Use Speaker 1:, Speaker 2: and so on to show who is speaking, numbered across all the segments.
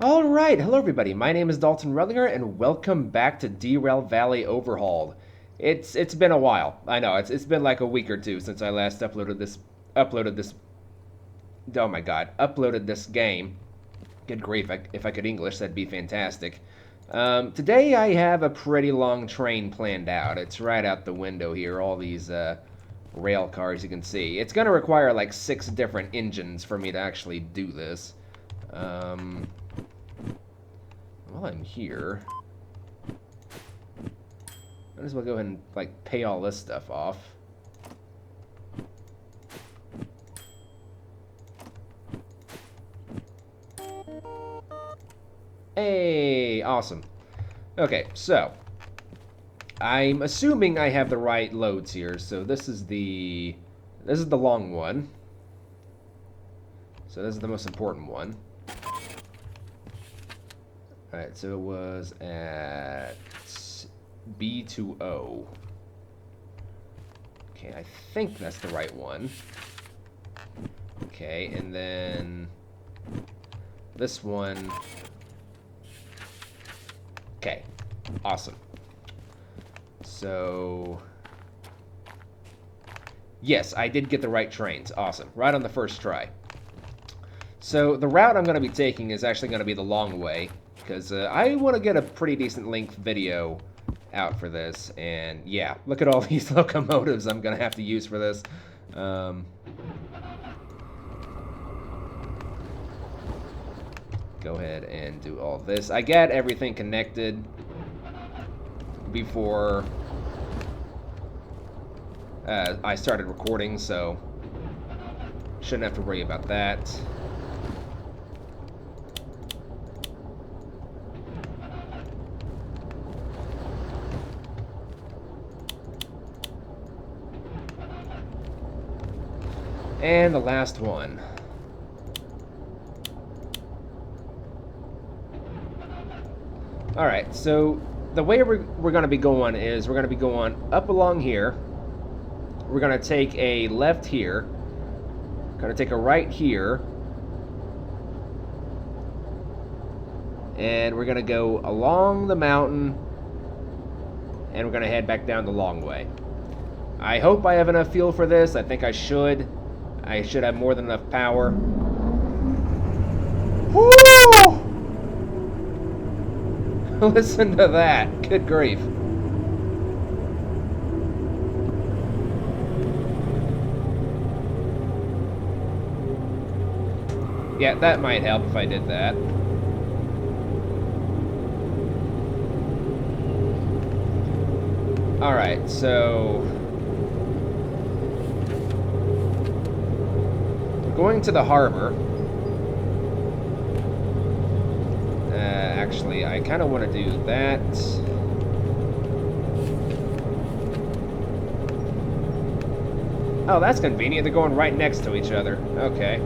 Speaker 1: All right, hello everybody. My name is Dalton Rutlinger, and welcome back to Derail Valley Overhauled. It's been a while. I know it's been like a week or two since I last uploaded this. Oh my God, uploaded this game. Good grief! If I could English, that'd be fantastic. Today I have a pretty long train planned out. It's right out the window here. All these rail cars you can see. It's gonna require like 6 different engines for me to actually do this. Um, While I'm here, might as well go ahead and like pay all this stuff off. Hey, awesome. Okay, so I'm assuming I have the right loads here. So this is the long one. So this is the most important one. Alright, so it was at B to O. Okay, I think that's the right one. Okay, and then this one. Okay, awesome. So, yes, I did get the right trains. Awesome, right on the first try. So the route I'm going to be taking is actually going to be the long way, because I want to get a pretty decent length video out for this. And yeah, look at all these locomotives I'm going to have to use for this. Go ahead and do all this. I got everything connected before I started recording, so shouldn't have to worry about that. And the last one. Alright, so the way we're going to be going is we're going to be going up along here. We're going to take a left here. Going to take a right here. And we're going to go along the mountain. And we're going to head back down the long way. I hope I have enough fuel for this. I think I should. I should have more than enough power. Woo! Listen to that. Good grief. Yeah, that might help if I did that. Alright, so going to the harbor. Actually, I kind of want to do that. Oh, that's convenient. They're going right next to each other. Okay.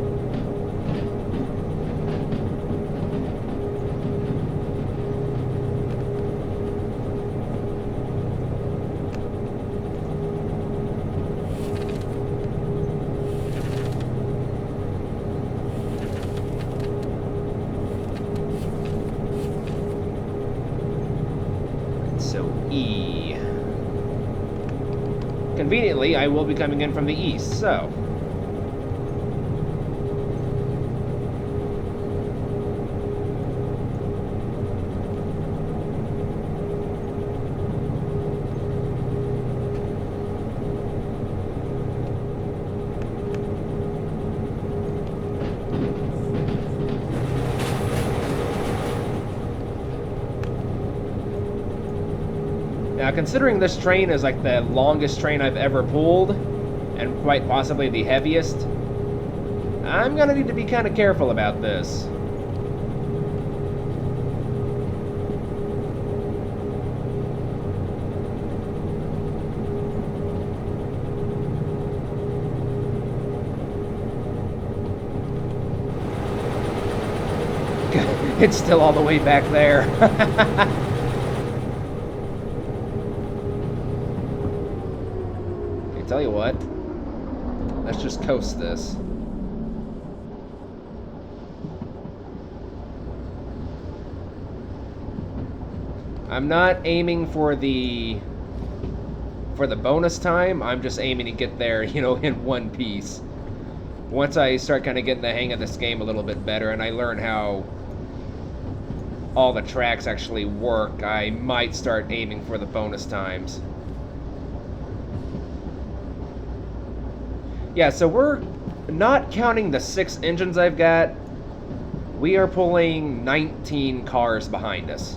Speaker 1: So E. Conveniently, I will be coming in from the east, so. Now, considering this train is like the longest train I've ever pulled, and quite possibly the heaviest, I'm gonna need to be kind of careful about this. It's still all the way back there. Tell you what, let's just coast this. I'm not aiming for the bonus time. I'm just aiming to get there, you know, in one piece. Once I start kind of getting the hang of this game a little bit better and I learn how all the tracks actually work, I might start aiming for the bonus times. Yeah, so we're not counting the 6 engines I've got. We are pulling 19 cars behind us.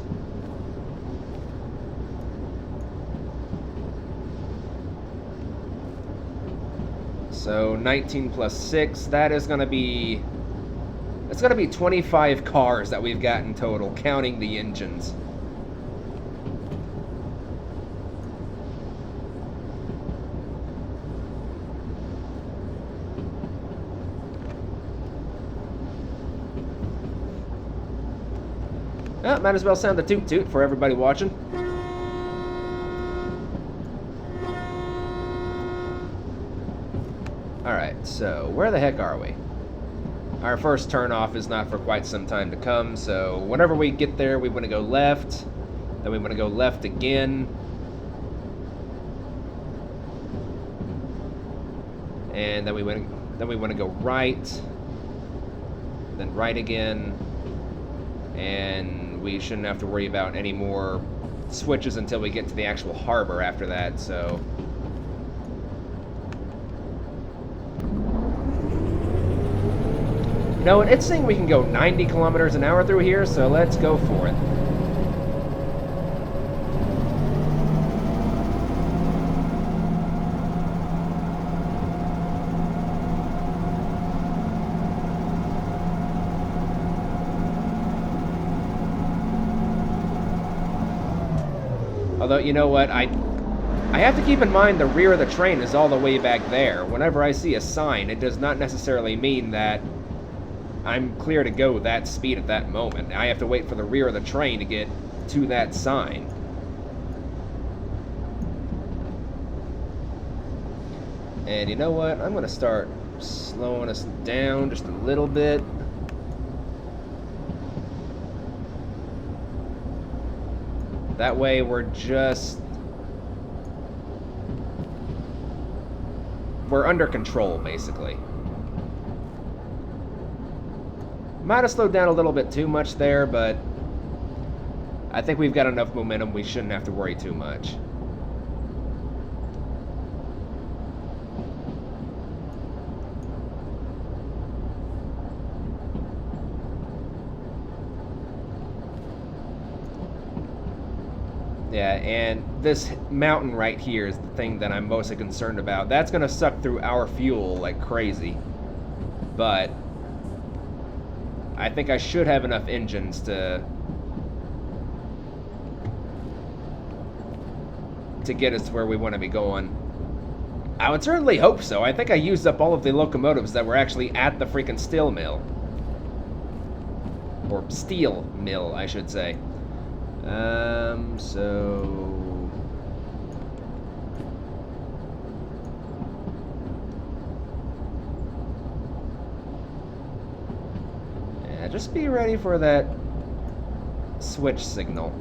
Speaker 1: So 19 plus 6, that is going to be... It's going to be 25 cars that we've got in total, counting the engines. Might as well sound the toot toot for everybody watching. Alright, so where the heck are we? Our first turnoff is not for quite some time to come, so whenever we get there, we want to go left, then we want to go left again, and then we want to go right, then right again, and we shouldn't have to worry about any more switches until we get to the actual harbor after that, so... No, it's saying we can go 90 kilometers an hour through here, so let's go for it. Although, you know what, I have to keep in mind the rear of the train is all the way back there. Whenever I see a sign, it does not necessarily mean that I'm clear to go that speed at that moment. I have to wait for the rear of the train to get to that sign. And you know what? I'm going to start slowing us down just a little bit. That way we're under control, basically. Might have slowed down a little bit too much there, but I think we've got enough momentum, we shouldn't have to worry too much. Yeah, and this mountain right here is the thing that I'm mostly concerned about. That's going to suck through our fuel like crazy, but I think I should have enough engines to get us to where we want to be going. I would certainly hope so. I think I used up all of the locomotives that were actually at the freaking steel mill. Or steel mill, I should say. So... yeah, just be ready for that switch signal.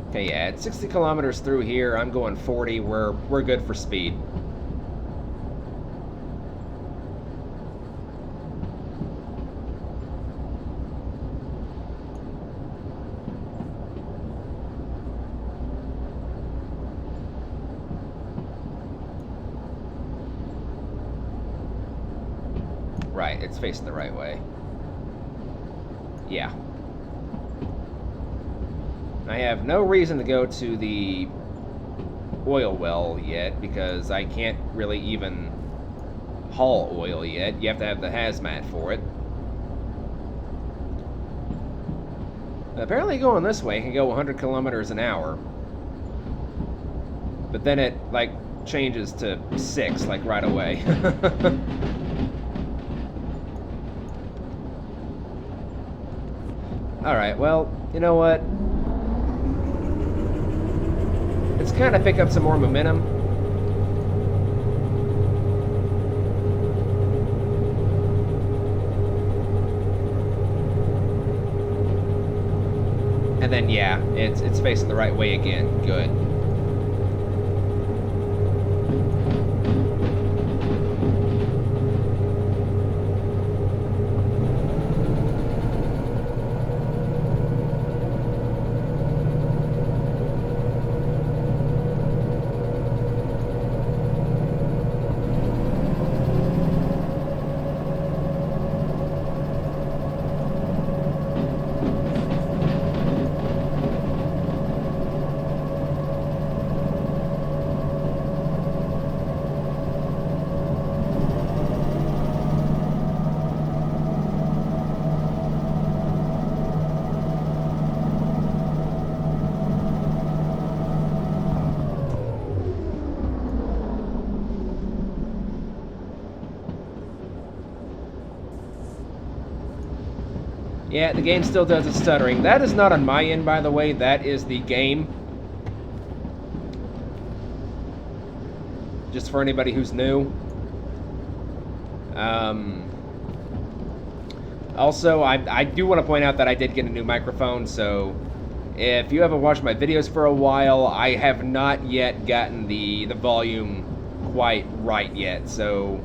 Speaker 1: Okay, yeah, at 60 kilometers through here, I'm going 40. We're good for speed. Right, it's facing the right way. Yeah. I have no reason to go to the oil well yet because I can't really even haul oil yet. You have to have the hazmat for it. Apparently going this way can go 100 kilometers an hour. But then it, like, changes to 6, like, right away. Alright, well, you know what? Let's kind of pick up some more momentum. And then, yeah, it's facing the right way again. Good. Yeah, the game still does its stuttering. That is not on my end, by the way. That is the game. Just for anybody who's new. Also, I do want to point out that I did get a new microphone, so if you haven't watched my videos for a while, I have not yet gotten the volume quite right yet, so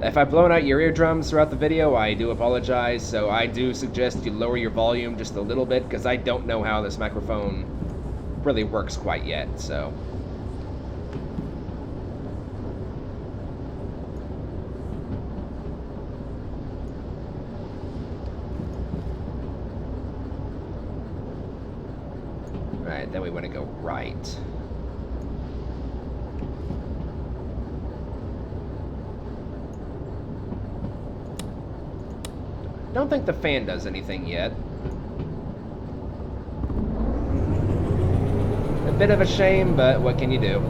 Speaker 1: if I've blown out your eardrums throughout the video, I do apologize. So I do suggest you lower your volume just a little bit, because I don't know how this microphone really works quite yet, so. Alright, then we want to go right. Don't think the fan does anything yet. A bit of a shame, but what can you do?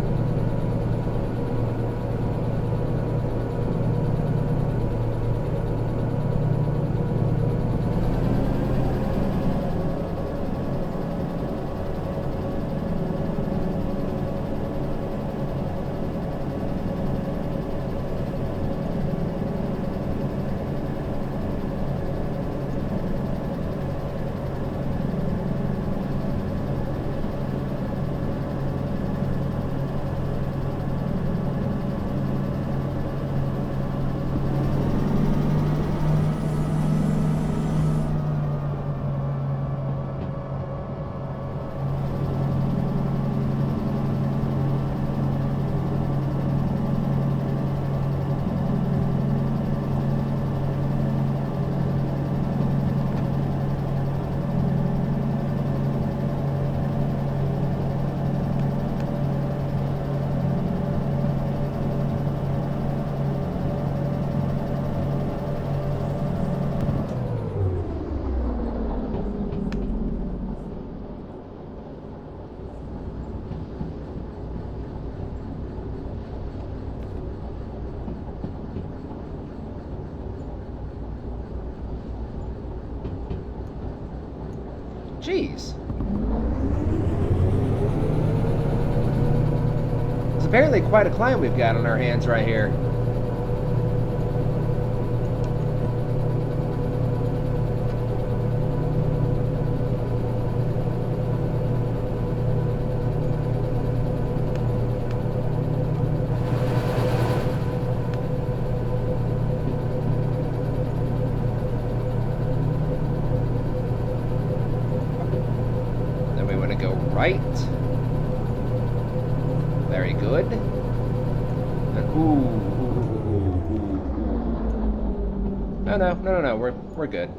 Speaker 1: Jeez. It's apparently quite a climb we've got on our hands right here. Right. Very good. And No. We're good.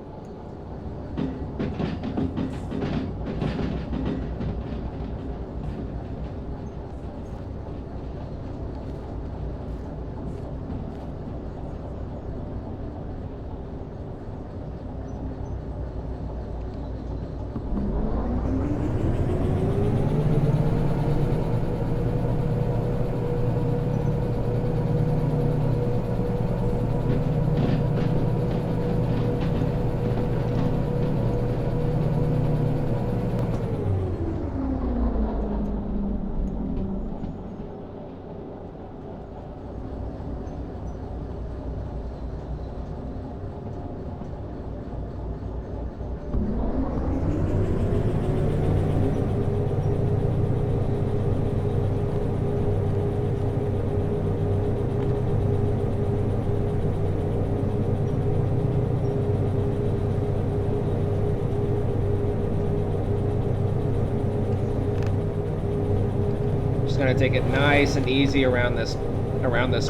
Speaker 1: gonna take it nice and easy around this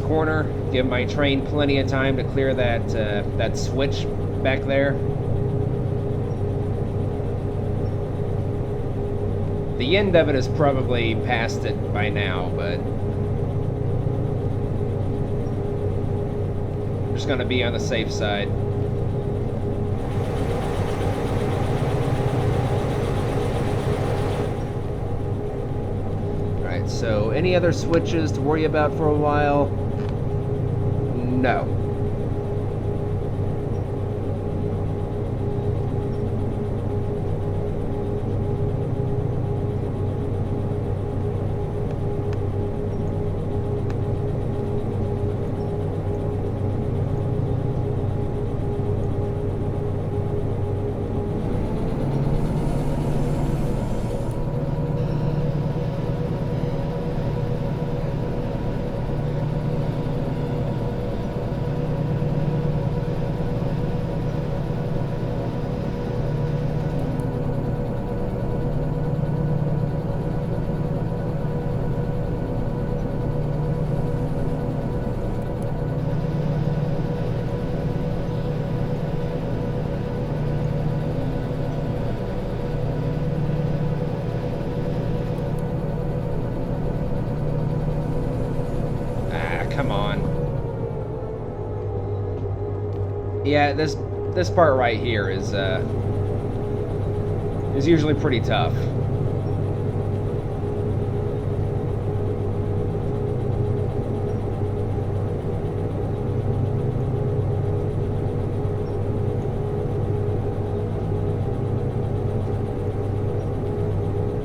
Speaker 1: corner. Give my train plenty of time to clear that switch back there. The end of it is probably past it by now, but I'm just gonna be on the safe side. Alright, so any other switches to worry about for a while? No. Come on. Yeah, this part right here is usually pretty tough.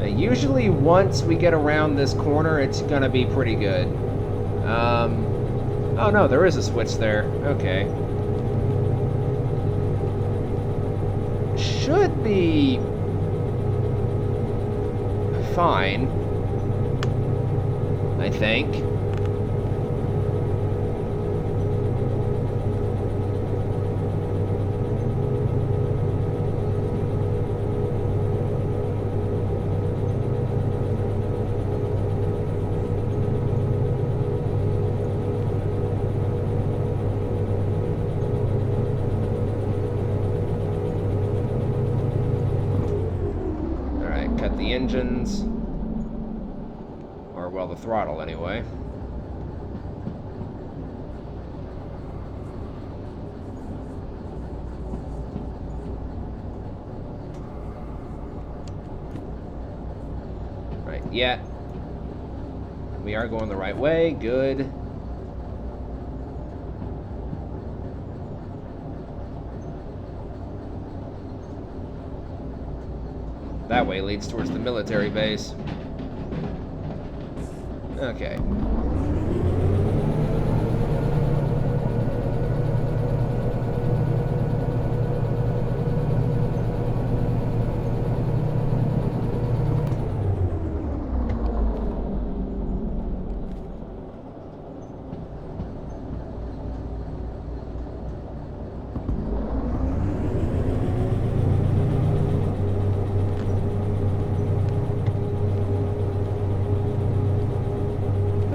Speaker 1: Usually once we get around this corner, it's gonna be pretty good. Oh no, there is a switch there. Okay. Should be fine, I think. Cut the engines, or well, the throttle anyway. Right, yeah. We are going the right way, good. That way leads towards the military base. Okay.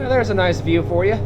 Speaker 1: There's a nice view for you.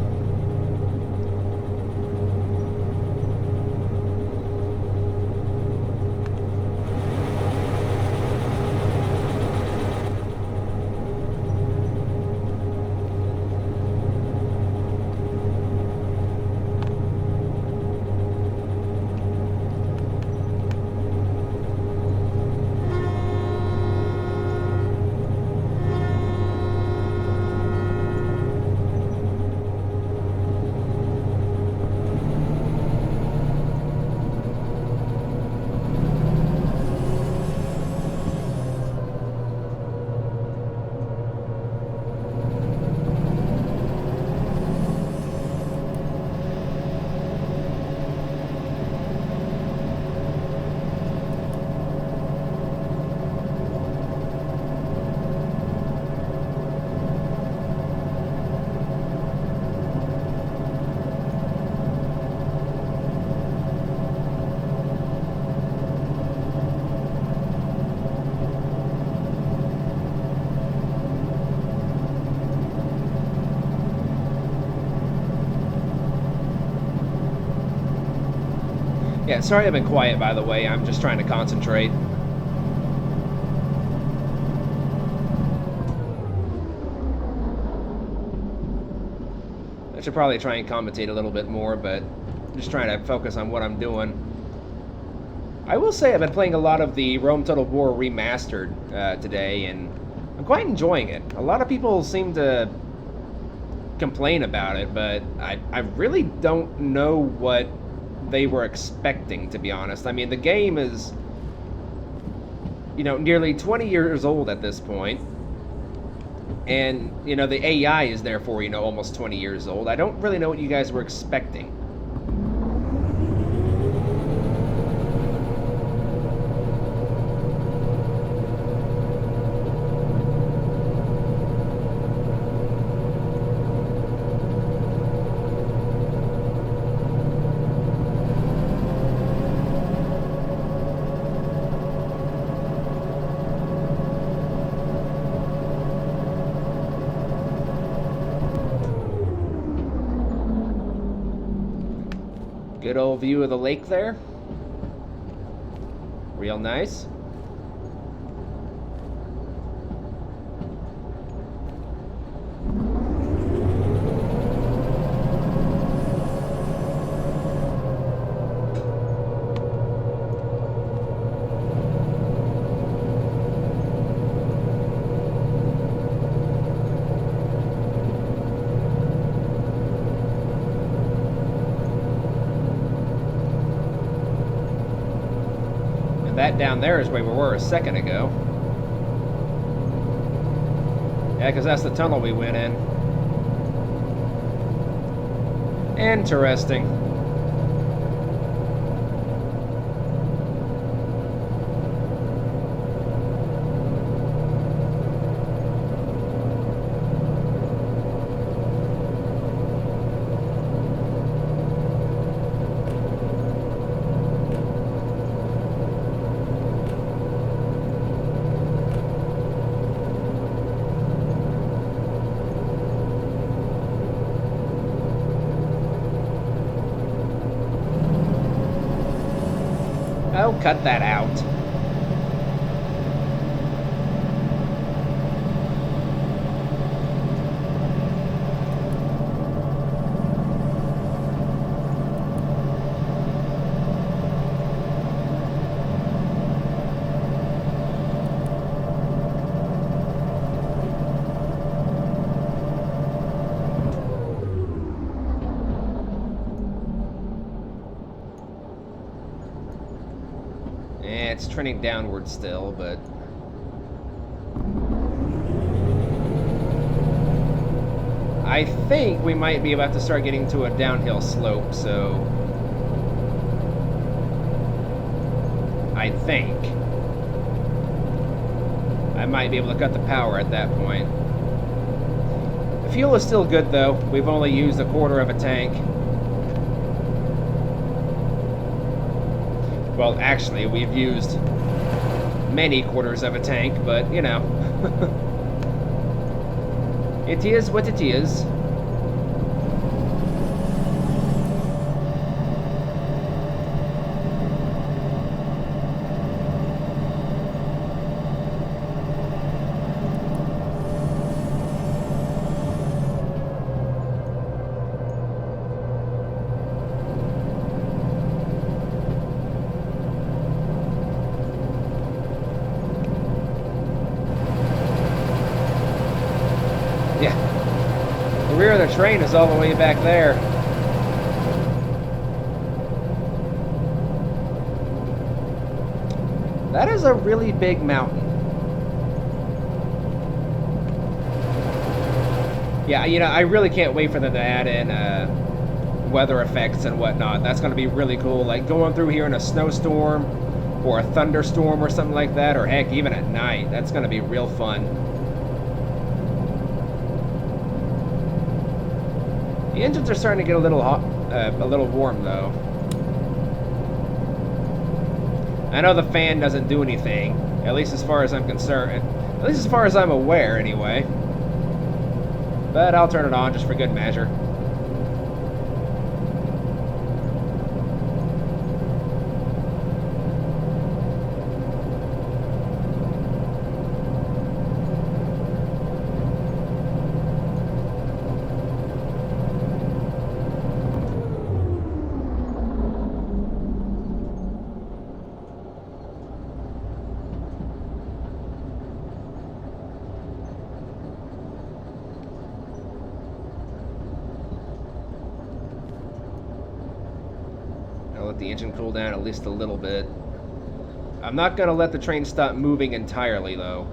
Speaker 1: Yeah, sorry I've been quiet, by the way. I'm just trying to concentrate. I should probably try and commentate a little bit more, but I'm just trying to focus on what I'm doing. I will say I've been playing a lot of the Rome Total War Remastered today, and I'm quite enjoying it. A lot of people seem to complain about it, but I really don't know what they were expecting, to be honest. I mean, the game is, you know, nearly 20 years old at this point, and, you know, the AI is therefore, you know, almost 20 years old. I don't really know what you guys were expecting. Good old view of the lake there. Real nice. That down there is where we were a second ago. Yeah, because that's the tunnel we went in. Interesting. Oh, cut that out. It's trending downward still, but I think we might be about to start getting to a downhill slope, so I think I might be able to cut the power at that point. The fuel is still good though. We've only used a quarter of a tank. Well, actually, we've used many quarters of a tank, but, you know. It is what it is. Yeah. The rear of the train is all the way back there. That is a really big mountain. Yeah, you know, I really can't wait for them to add in weather effects and whatnot. That's going to be really cool. Like going through here in a snowstorm or a thunderstorm or something like that, or heck, even at night. That's going to be real fun. The engines are starting to get a little hot, a little warm though. I know the fan doesn't do anything, at least as far as I'm concerned. At least as far as I'm aware, anyway. But I'll turn it on just for good measure. let the engine cool down at least a little bit. I'm not going to let the train stop moving entirely, though.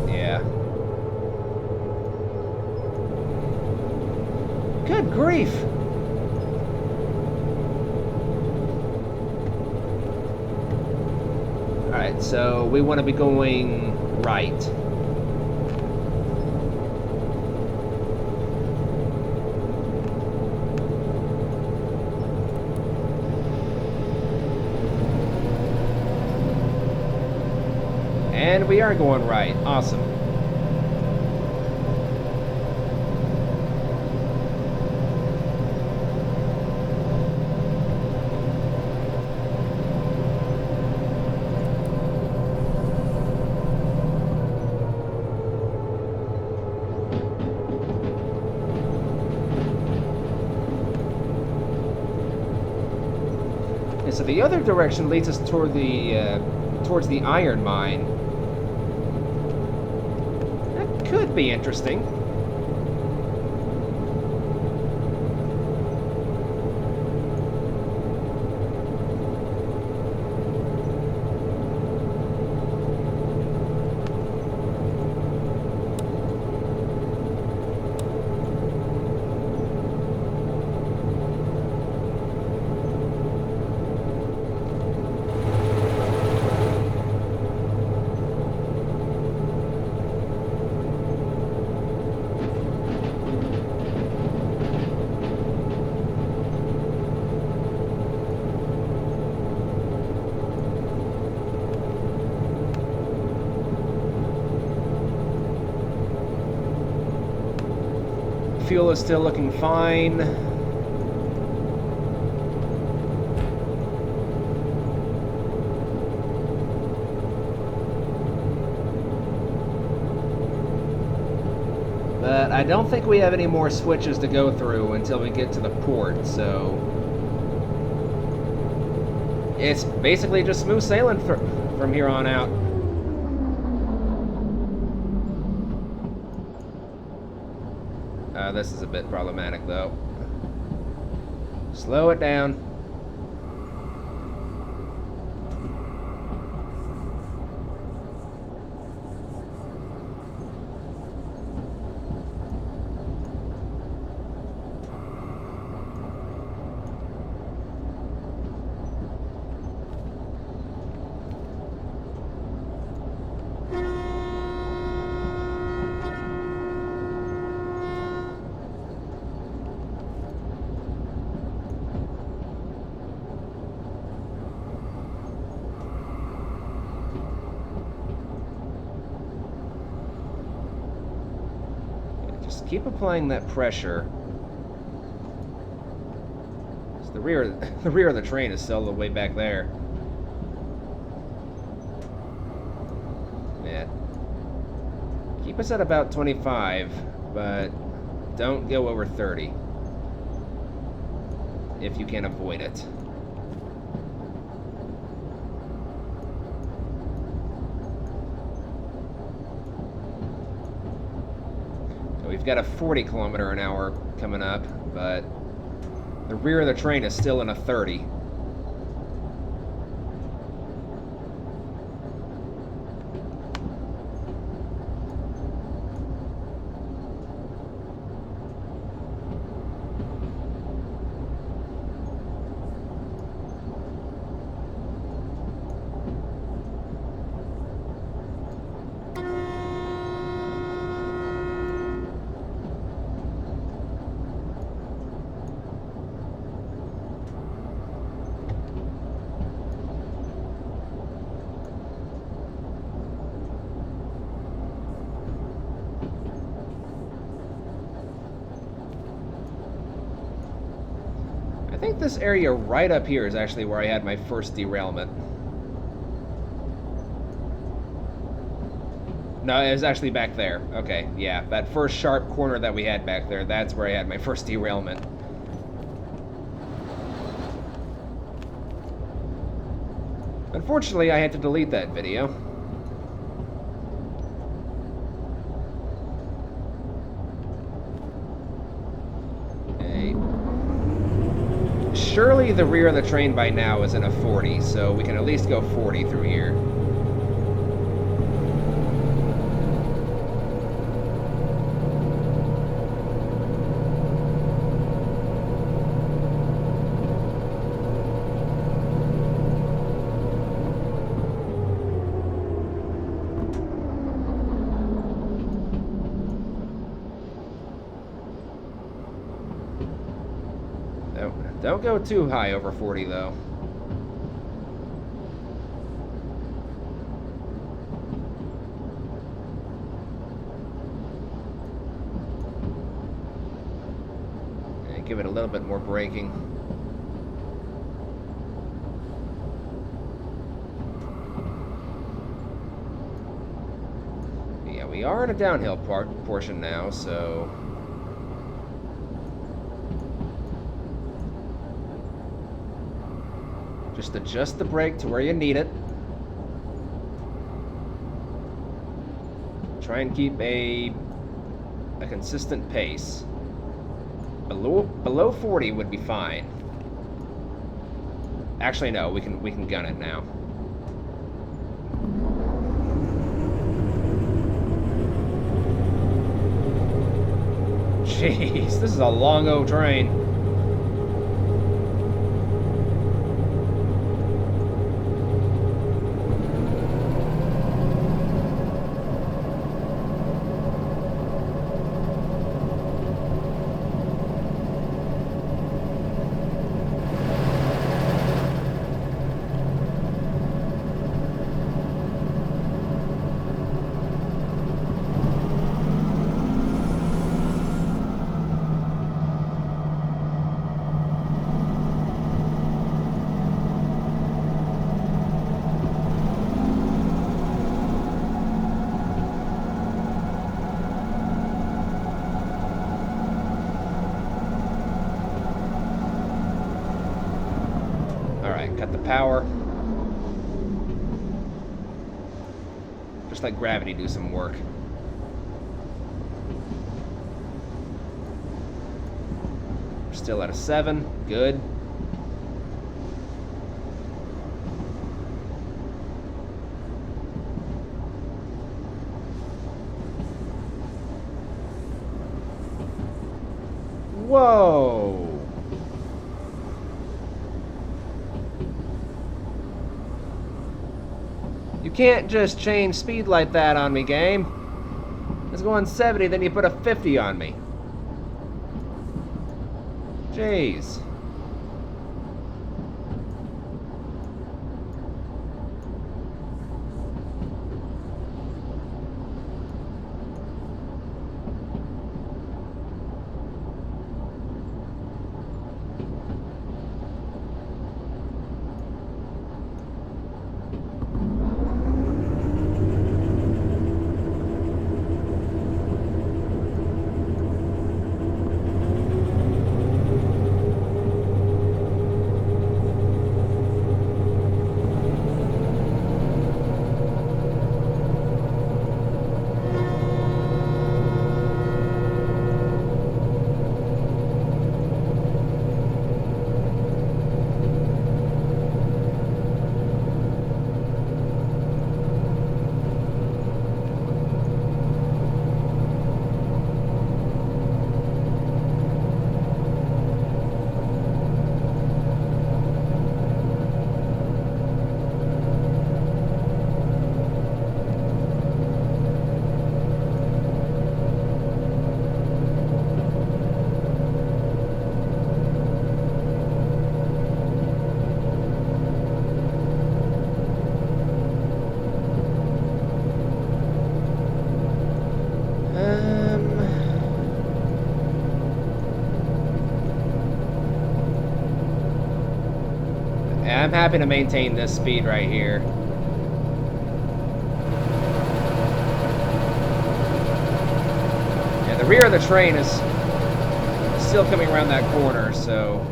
Speaker 1: Yeah. Good grief! Alright, so we want to be going right. And we are going right. Awesome. And so the other direction leads us toward towards the iron mine. That could be interesting. Fuel is still looking fine. But I don't think we have any more switches to go through until we get to the port, so it's basically just smooth sailing from here on out. This is a bit problematic, though. Slow it down. Keep applying that pressure. The rear of the train is still the way back there. Yeah. Keep us at about 25, but don't go over 30 if you can avoid it. We've got a 40-kilometer-an-hour coming up, but the rear of the train is still in a 30. I think this area right up here is actually where I had my first derailment. No, it was actually back there. Okay, yeah, that first sharp corner that we had back there, that's where I had my first derailment. Unfortunately, I had to delete that video. Okay. Surely the rear of the train by now is in a 40, so we can at least go 40 through here. Don't go too high over 40, though. And give it a little bit more braking. Yeah, we are in a downhill portion now, so... Just adjust the brake to where you need it. Try and keep a consistent pace. Below 40 would be fine. Actually, no, we can gun it now. Jeez, this is a long-o train. Cut the power. Just let gravity do some work. We're still at a 7. Good. Whoa! You can't just change speed like that on me, game. It's going 70, then you put a 50 on me. Jeez. I'm happy to maintain this speed right here. Yeah, the rear of the train is still coming around that corner, so...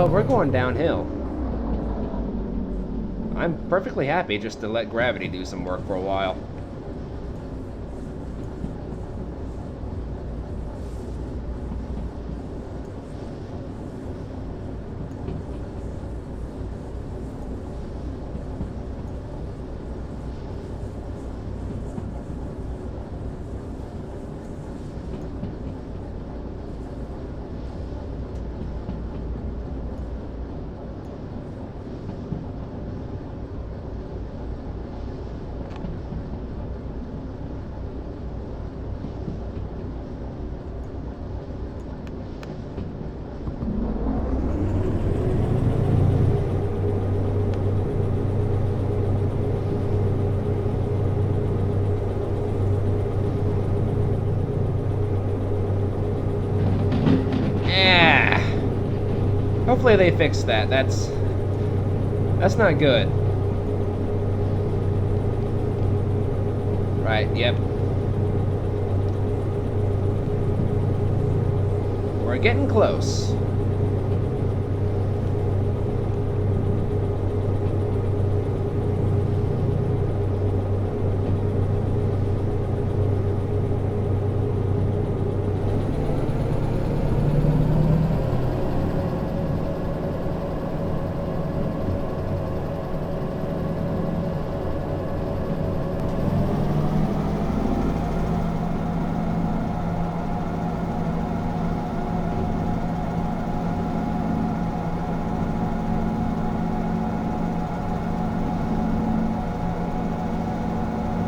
Speaker 1: we're going downhill. I'm perfectly happy just to let gravity do some work for a while. Hopefully they fix that. That's not good. Right, yep. We're getting close.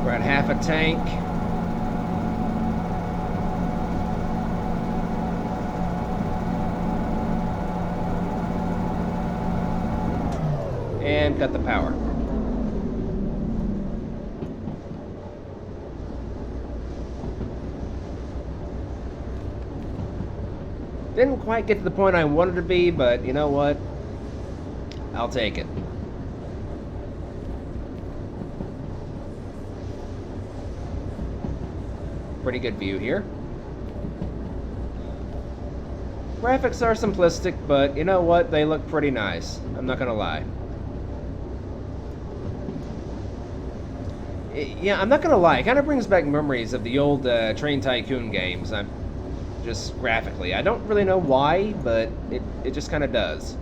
Speaker 1: We're at half a tank. And cut the power. Didn't quite get to the point I wanted to be, but you know what? I'll take it. Pretty good view here. Graphics are simplistic, but you know what? They look pretty nice. I'm not gonna lie. Yeah, I'm not gonna lie. It kind of brings back memories of the old Train Tycoon games. I'm just graphically. I don't really know why, but it just kind of does.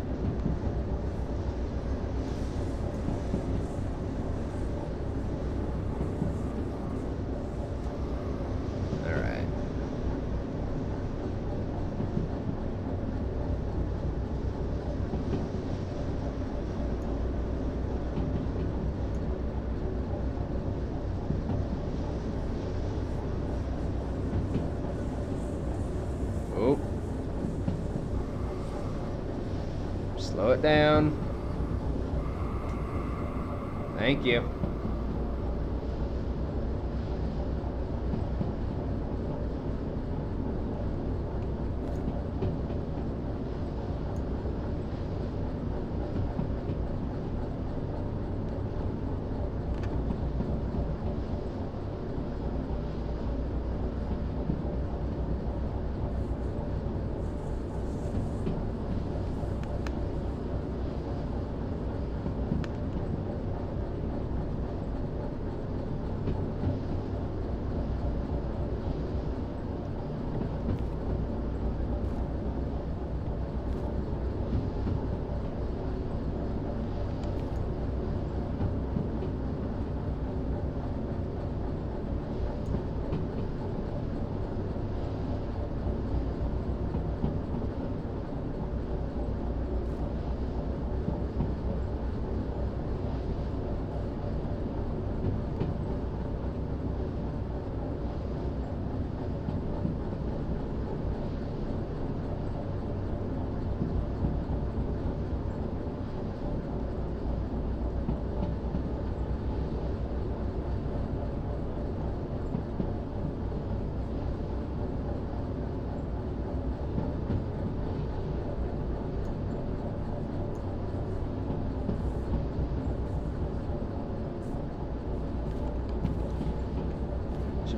Speaker 1: Slow it down. Thank you.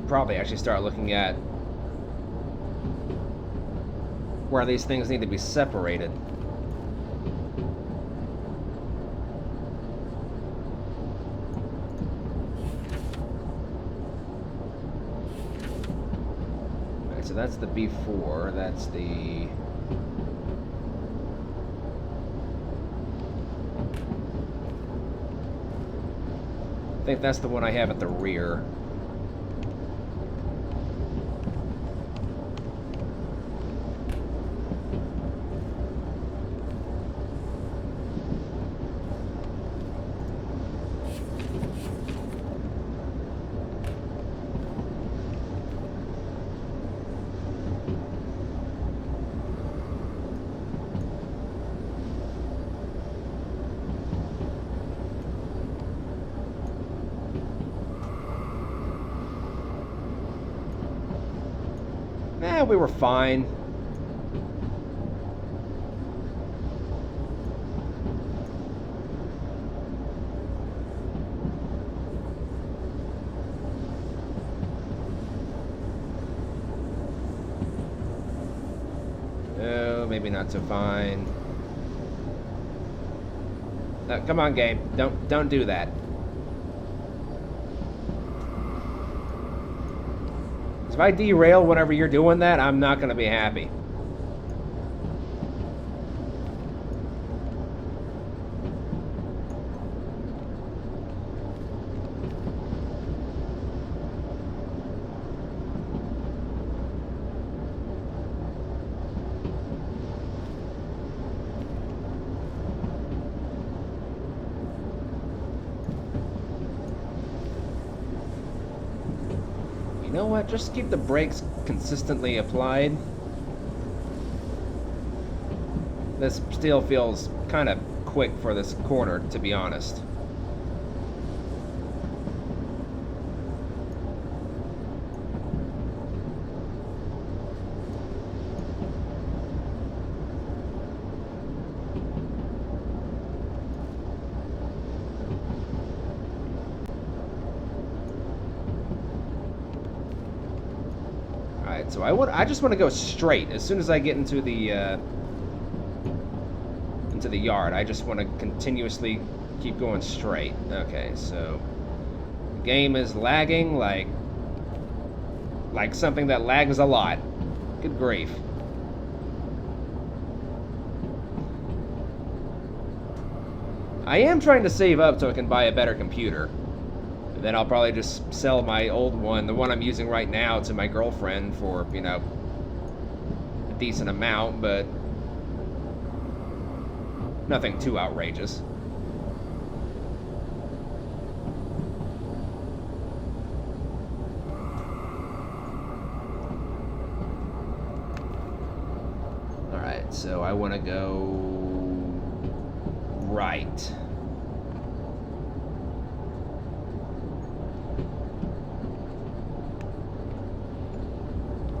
Speaker 1: Probably actually start looking at where these things need to be separated. Alright, so that's the B4. That's the... I think that's the one I have at the rear. We were fine. Oh, maybe not so fine. Come on, game. Don't do that. If I derail whenever you're doing that, I'm not going to be happy. You know what? Just keep the brakes consistently applied. This still feels kind of quick for this corner, to be honest. So I just want to go straight as soon as I get into the yard. I just want to continuously keep going straight. Okay, so the game is lagging like something that lags a lot. Good grief. I am trying to save up so I can buy a better computer. Then I'll probably just sell my old one, the one I'm using right now, to my girlfriend for, you know, a decent amount, but nothing too outrageous. Alright, so I want to go right.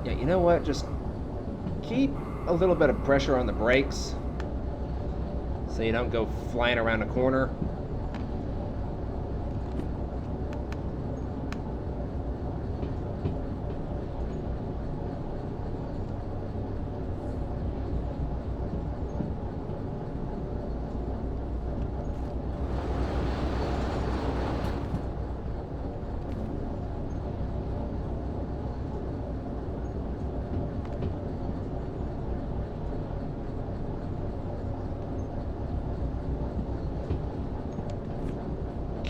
Speaker 1: Yeah, you know what? Just keep a little bit of pressure on the brakes so you don't go flying around a corner.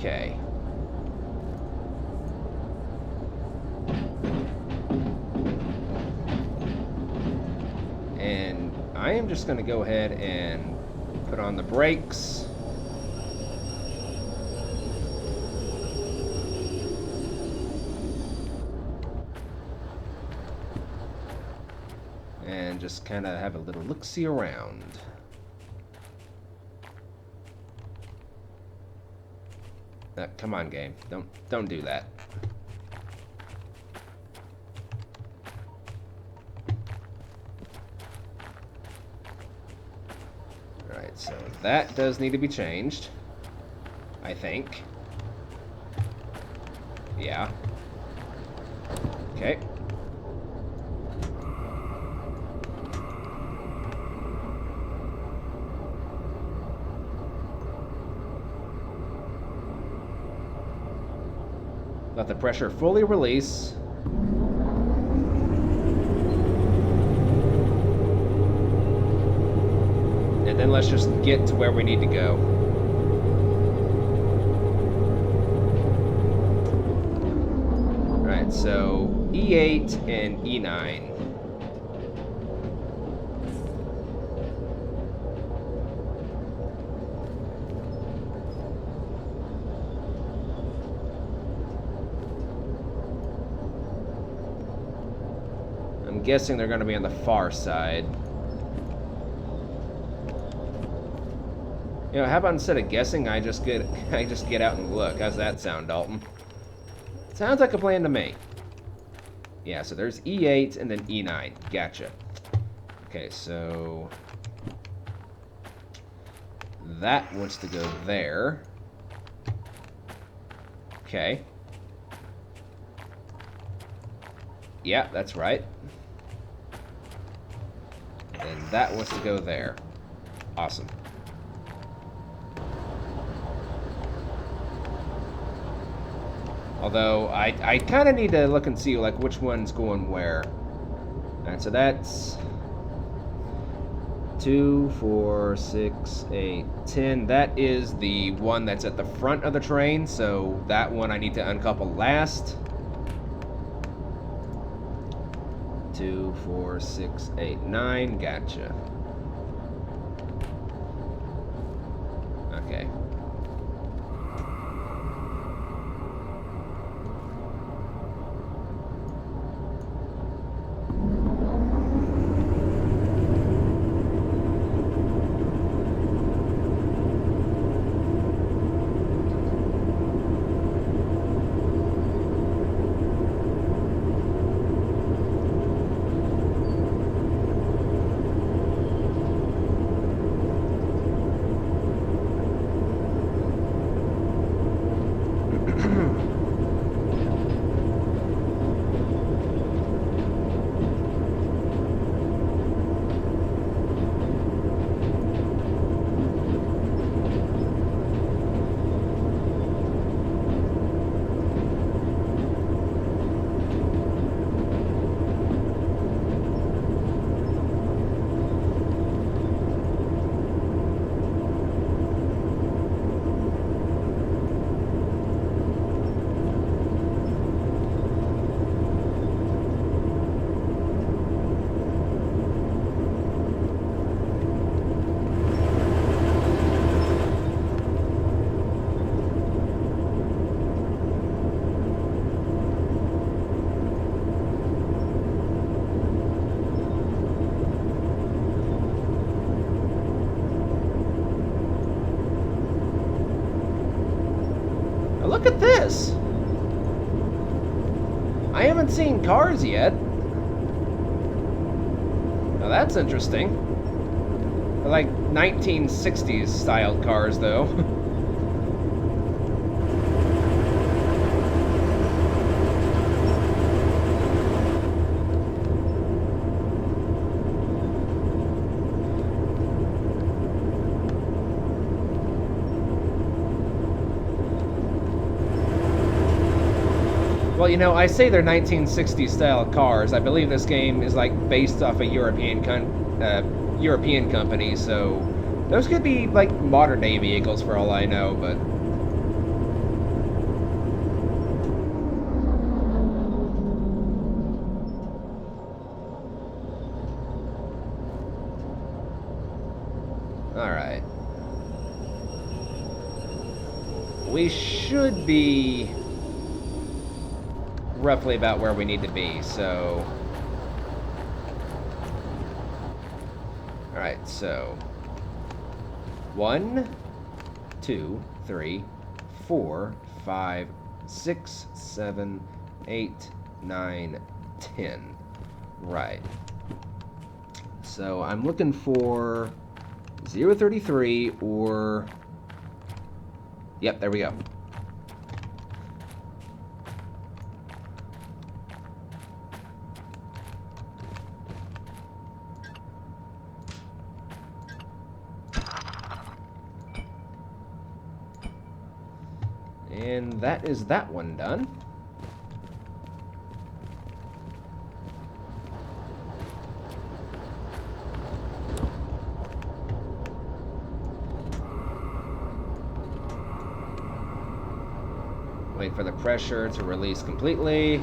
Speaker 1: Okay. And I am just going to go ahead and put on the brakes. And just kind of have a little look-see around. Come on, game. Don't do that. Alright, so that does need to be changed, I think. Yeah. Okay. Let the pressure fully release. then let's just get to where we need to go. Alright, so E8 and E9. I'm guessing they're going to be on the far side. You know, how about instead of guessing, I just get out and look. How's that sound, Dalton? Sounds like a plan to me. Yeah, so there's E8 and then E9. Gotcha. Okay, so that wants to go there. Okay. Yeah, that's right. And that wants to go there. Awesome. Although, I kind of need to look and see, like, which one's going where. Alright, so that's 2, 4, 6, 8, 10. That is the one that's at the front of the train, so that one I need to uncouple last. 2, 4, 6, 8, 9. Gotcha. Okay. Look at this! I haven't seen cars yet. Now that's interesting. They're like 1960s styled cars, though. Well, you know, I say they're 1960s style cars. I believe this game is like based off a European company, so those could be like modern day vehicles for all I know. But all right, we should be roughly about where we need to be, so alright, so 1, 2, 3, 4, 5, 6, 7, 8, 9, 10. Right. So I'm looking for 033 or... Yep, there we go. And that is that one done. wait for the pressure to release completely.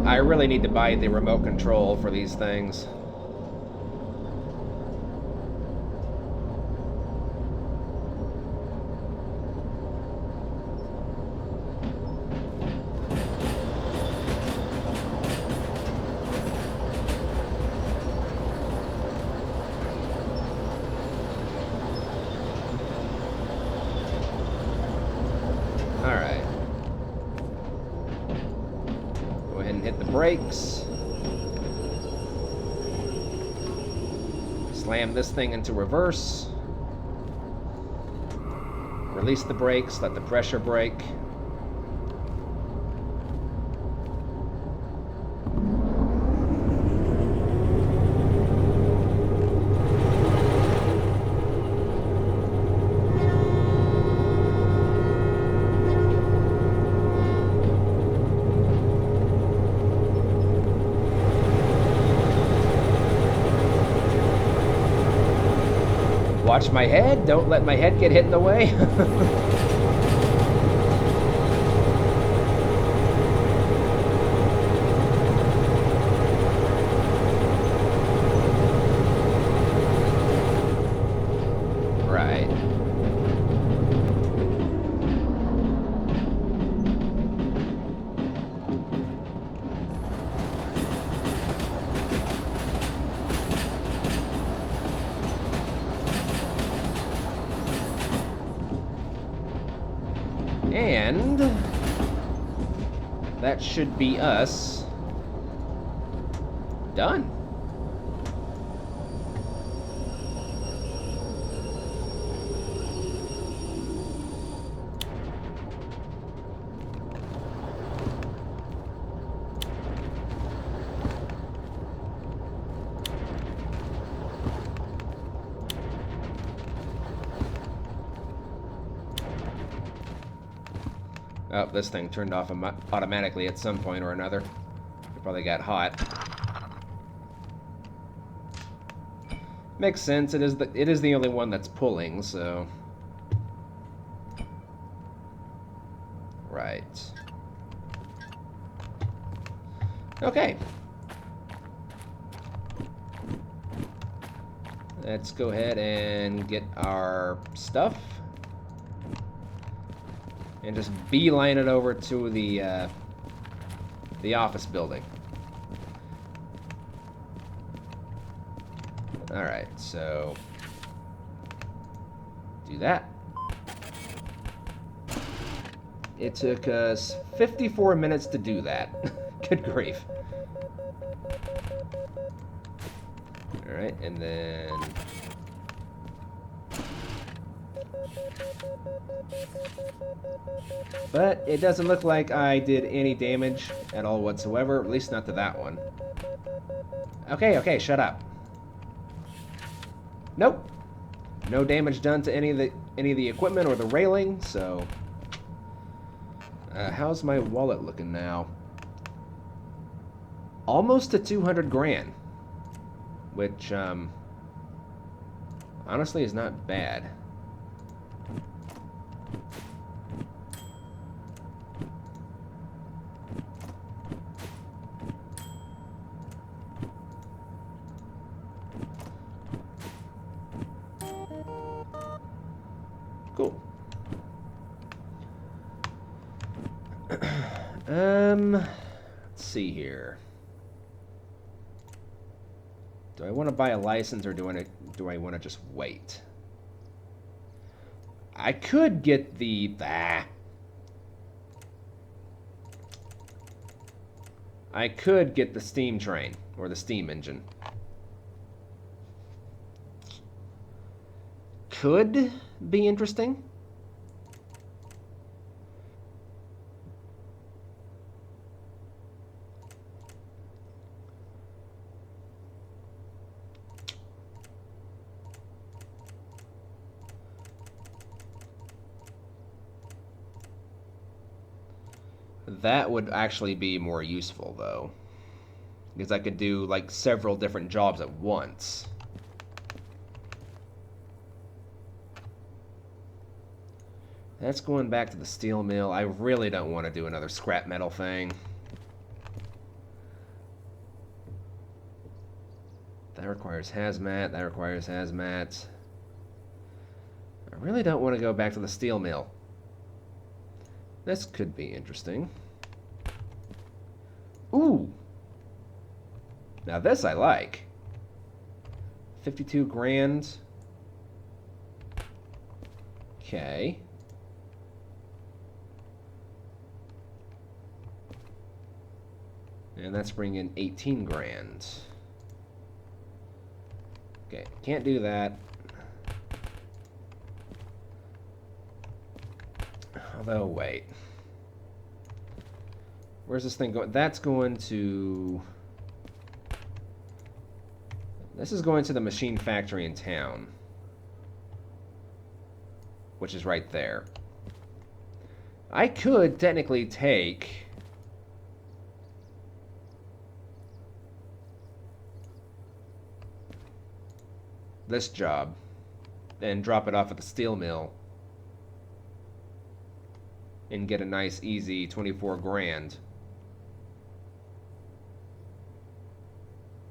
Speaker 1: I really need to buy the remote control for these things. Alright. Go ahead and hit the brakes. Slam this thing into reverse. Release the brakes, let the pressure brake. Watch my head, don't let my head get hit in the way. Right. And that should be us done. Oh, this thing turned off automatically at some point or another. It probably got hot. Makes sense. It is the only one that's pulling, so. Right. Okay. Let's go ahead and get our stuff. And just beeline it over to the office building. All right, so do that. It took us 54 minutes to do that. Good grief. All right, and then but it doesn't look like I did any damage at all whatsoever, at least not to that one. Okay, shut up. Nope. No damage done to any of the equipment or the railing, so how's my wallet looking now? Almost to 200 grand, which honestly is not bad. Cool. Let's see here. Do I want to buy a license or do I want to just wait? I could get the I could get the steam train, or the steam engine. Could be interesting. That would actually be more useful, though. Because I could do, like, several different jobs at once. That's going back to the steel mill. I really don't want to do another scrap metal thing. That requires hazmat. That requires hazmat. I really don't want to go back to the steel mill. This could be interesting. Ooh! Now this I like. 52 grand. Okay. And that's bringing 18 grand. Okay, can't do that. Although, wait. Where's this thing going? That's going to... This is going to the machine factory in town. Which is right there. I could technically take... this job and drop it off at the steel mill and get a nice easy 24 grand.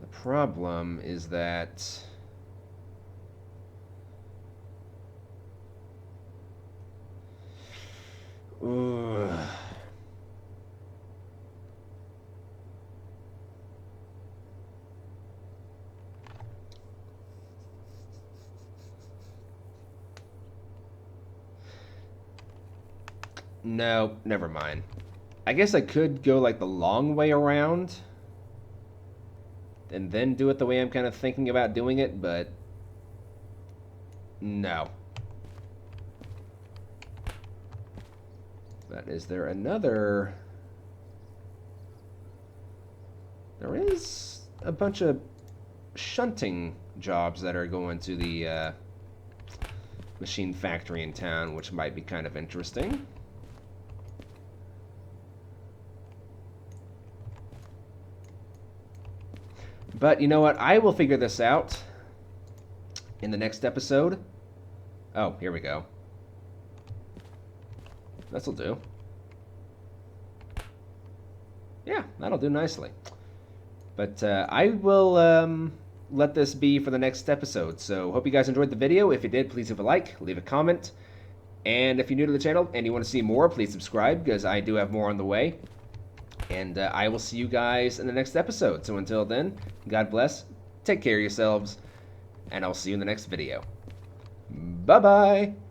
Speaker 1: The problem is that no, never mind. I guess I could go like the long way around and then do it the way I'm kind of thinking about doing it, but no. But is there another... There is a bunch of shunting jobs that are going to the machine factory in town, which might be kind of interesting. But you know what? I will figure this out in the next episode. Oh, here we go. This'll do. Yeah, that'll do nicely. But I will let this be for the next episode. So hope you guys enjoyed the video. If you did, please leave a like, leave a comment. And if you're new to the channel and you want to see more, please subscribe, because I do have more on the way. And I will see you guys in the next episode. So until then, God bless, take care of yourselves, and I'll see you in the next video. Bye-bye!